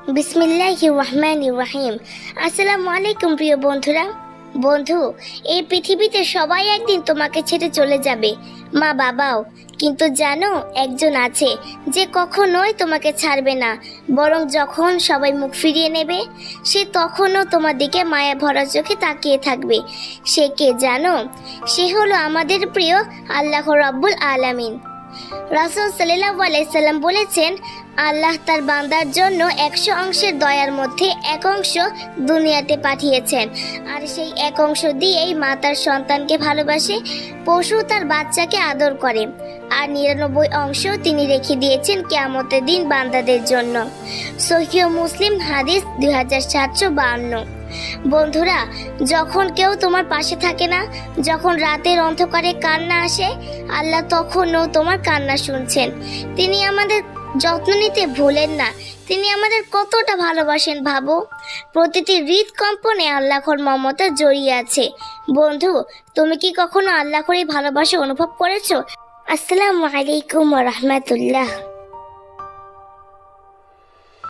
বিসমিল্লাহির রহমানির রহিম। আসসালামু আলাইকুম প্রিয় বন্ধুরা। বন্ধু, এই পৃথিবীতে সবাই একদিন তোমাকে ছেড়ে চলে যাবে, মা বাবাও। কিন্তু জানো, একজন আছে যে কখনোই তোমাকে ছাড়বে না, বরং যখন সবাই মুখ ফিরিয়ে নেবে সে তখনও তোমার দিকে মায়া ভরা চোখে তাকিয়ে থাকবে। সে কে জানো? সে হলো আমাদের প্রিয় আল্লাহ রাব্বুল আলামিন। রাসূল সাল্লাল্লাহু আলাইহি সাল্লাম বলেছেন, আল্লাহ তার বান্দার জন্য 100 অংশের দয়ার মধ্যে 1 অংশ দুনিয়াতে পাঠিয়েছেন, আর সেই 1 অংশ দিয়েই মা তার সন্তানকে ভালোবাসে, পশু তার বাচ্চাকে আদর করে, আর 99 অংশ তিনি রেখে দিয়েছেন কিয়ামতের দিন বান্দাদের জন্য। সহিহ মুসলিম হাদিস 2752। বন্ধুরা, যখন কেউ তোমার পাশে থাকে না, যখন রাতের অন্ধকারে কান্না আসে, আল্লাহ তখনও তোমার কান্না শুনছেন। তিনি আমাদের যত্ন নিতে ভুলেন না। তিনি আমাদের কতটা ভালোবাসেন ভাবো। প্রতিটি হৃদকম্পনে আল্লাহর মমতা জড়িয়ে আছে। বন্ধু, তুমি কি কখনো আল্লাহর এই ভালোবাসা অনুভব করেছো? আসসালামু আলাইকুম ওয়া রাহমাতুল্লাহ।